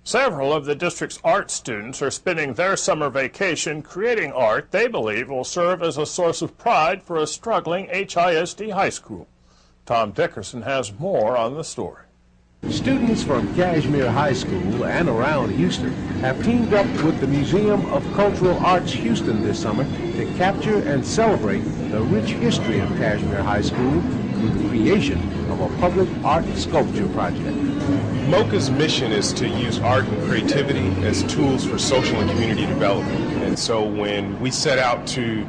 Several of the district's art students are spending their summer vacation creating art they believe will serve as a source of pride for a struggling HISD high school. Tom Dickerson has more on the story. Students from Kasmere High School and around Houston have teamed up with the Museum of Cultural Arts Houston this summer to capture and celebrate the rich history of Kasmere High School through the creation of a public art sculpture project. MOCA's mission is to use art and creativity as tools for social and community development. And so when we set out to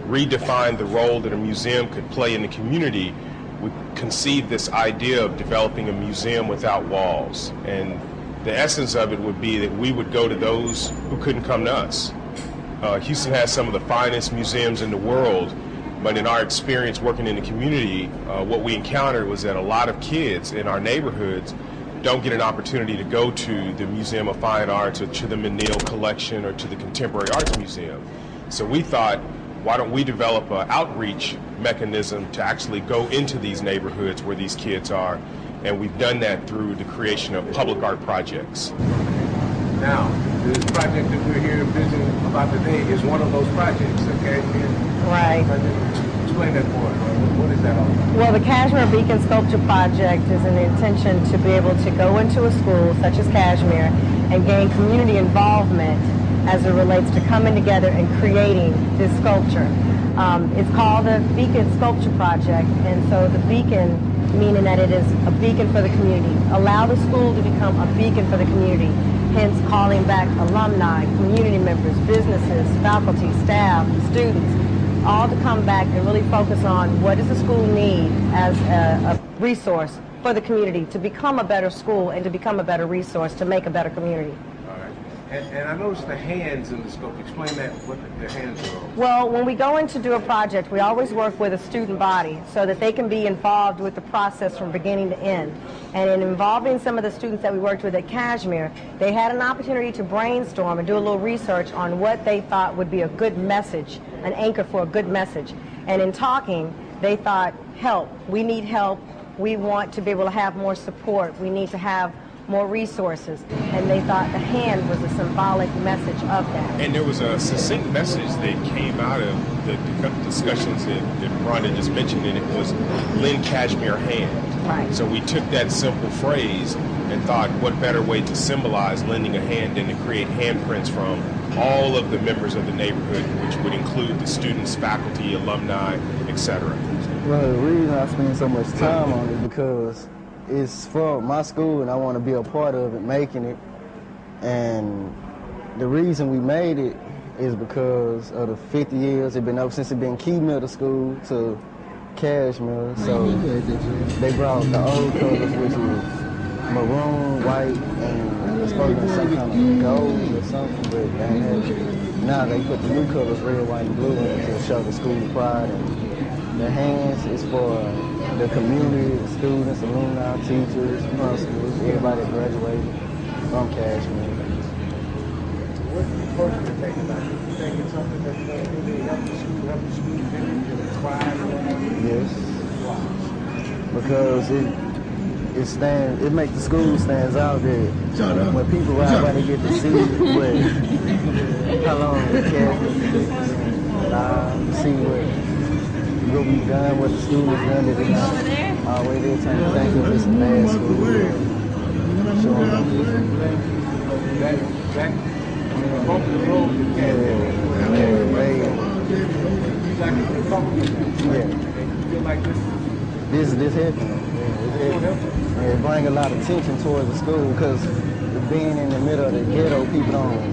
redefine the role that a museum could play in the community, we conceived this idea of developing a museum without walls. And the essence of it would be that we would go to those who couldn't come to us. Houston has some of the finest museums in the world, but in our experience working in the community, what we encountered was that a lot of kids in our neighborhoods don't get an opportunity to go to the Museum of Fine Arts or to the Menil Collection or to the Contemporary Arts Museum. So we thought, why don't we develop an outreach mechanism to actually go into these neighborhoods where these kids are, and we've done that through the creation of public art projects. Now, this project that we're here visiting about today is one of those projects, okay? Right. Explain that for us. What is that all about? Well, the Kasmere Beacon Sculpture Project is an intention to be able to go into a school such as Kasmere and gain community involvement as it relates to coming together and creating this sculpture. It's called the Beacon Sculpture Project, and so the beacon meaning that it is a beacon for the community. Allow the school to become a beacon for the community, hence calling back alumni, community members, businesses, faculty, staff, students, all to come back and really focus on what does the school need as a resource for the community to become a better school and to become a better resource to make a better community. All right. And I noticed the hands in the sculpture. Explain that, what the hands are. Well, when we go in to do a project, we always work with a student body so that they can be involved with the process from beginning to end. And in involving some of the students that we worked with at Kasmere, they had an opportunity to brainstorm and do a little research on what they thought would be a good message, an anchor for a good message. And in talking, they thought, help. We need help. We want to be able to have more support. We need to have more resources, and they thought the hand was a symbolic message of that. And there was a succinct message that came out of the discussions that Rhonda just mentioned, and it was lend Kasmere a hand. Right. So we took that simple phrase and thought, what better way to symbolize lending a hand than to create handprints from all of the members of the neighborhood, which would include the students, faculty, alumni, etc. Well, the reason I spend so much time on it because it's for my school and I want to be a part of it, making it. And the reason we made it is because of the 50 years it's been up since it's been Key Middle School to Kasmere. So they brought the old colors, which is maroon, white, and it's supposed to be some kind of gold or something, but they ain't had. Now they put the new colors, red, white, and blue, in to show the school pride. And the hands is for the community, the students, alumni, teachers, principals, everybody that graduated from Kasmere. What's the approach you're taking about it? You think it's something that's going to really help the school image and pride or whatever? Yes. Because it makes the school stands out there. When people ride by, they get to see how long the Kasmere see what we've done, what the students done, that they're not always there trying to think of this bad school. Showing This happened. It brings a lot of attention towards the school because being in the middle of the ghetto, people don't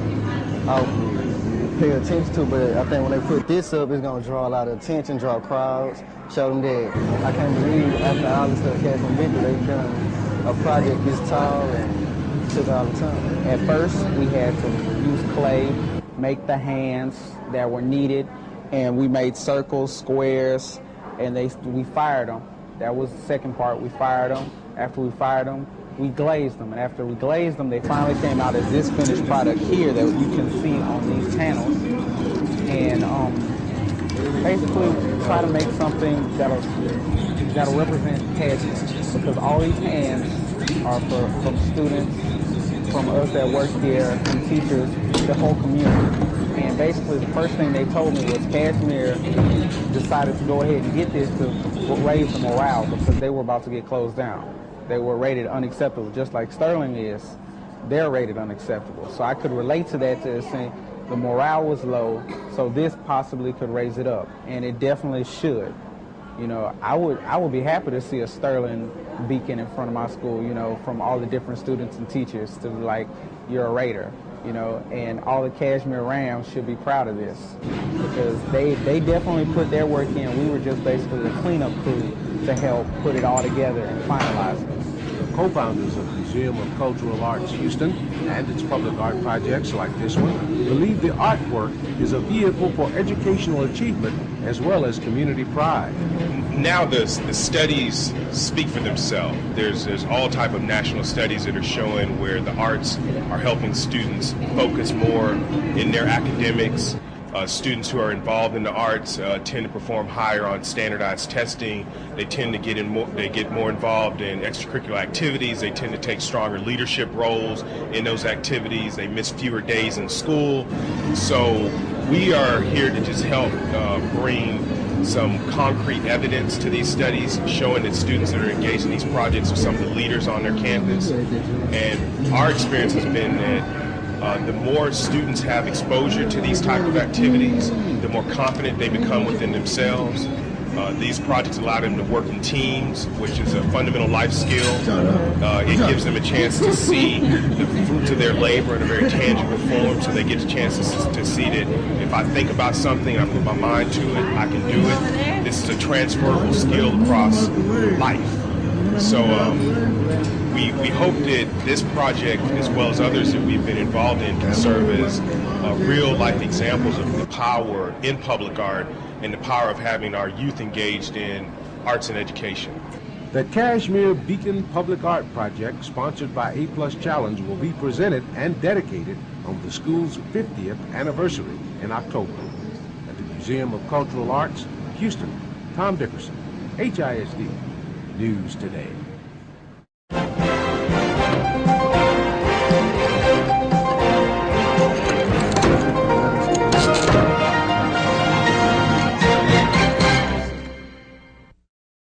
pay attention to, but I think when they put this up, it's going to draw a lot of attention, draw crowds, show them that I can't believe after all the stuff Kasmere been through, they've done a project this tall and took all the time. At first, we had to use clay, make the hands that were needed, and we made circles, squares, and we fired them. That was the second part. We fired them, After we fired them, we glazed them. And after we glazed them, they finally came out as this finished product here that you can see on these panels. And basically try to make something that'll represent Kasmere, because all these hands are from students, from us that work here, from teachers, the whole community. And basically the first thing they told me was Kasmere decided to go ahead and get this to raise the morale, because they were about to get closed down. They were rated unacceptable, just like Sterling is. They're rated unacceptable. So I could relate to that, to saying the morale was low, so this possibly could raise it up, and it definitely should. You know, I would be happy to see a Sterling beacon in front of my school, you know, from all the different students and teachers to be like, you're a Raider, you know, and all the Kasmere Rams should be proud of this, because they definitely put their work in. We were just basically the cleanup crew to help put it all together and finalize it. The co-founders of the Museum of Cultural Arts Houston and its public art projects like this one believe the artwork is a vehicle for educational achievement as well as community pride. Now the studies speak for themselves. There's all type of national studies that are showing where the arts are helping students focus more in their academics. Students who are involved in the arts tend to perform higher on standardized testing. They tend to get more involved in extracurricular activities. They tend to take stronger leadership roles in those activities. They miss fewer days in school. So we are here to just help bring some concrete evidence to these studies, showing that students that are engaged in these projects are some of the leaders on their campus. And our experience has been that the more students have exposure to these type of activities, the more confident they become within themselves. These projects allow them to work in teams, which is a fundamental life skill. It gives them a chance to see the fruits of their labor in a very tangible form, so they get a chance to see that if I think about something, I put my mind to it, I can do it. This is a transferable skill across life. So we hope that this project, as well as others that we've been involved in, can serve as real life examples of the power in public art and the power of having our youth engaged in arts and education. The Kasmere Beacon Public Art Project, sponsored by A+ Challenge, will be presented and dedicated on the school's 50th anniversary in October. At the Museum of Cultural Arts, Houston, Tom Dickerson, HISD News Today.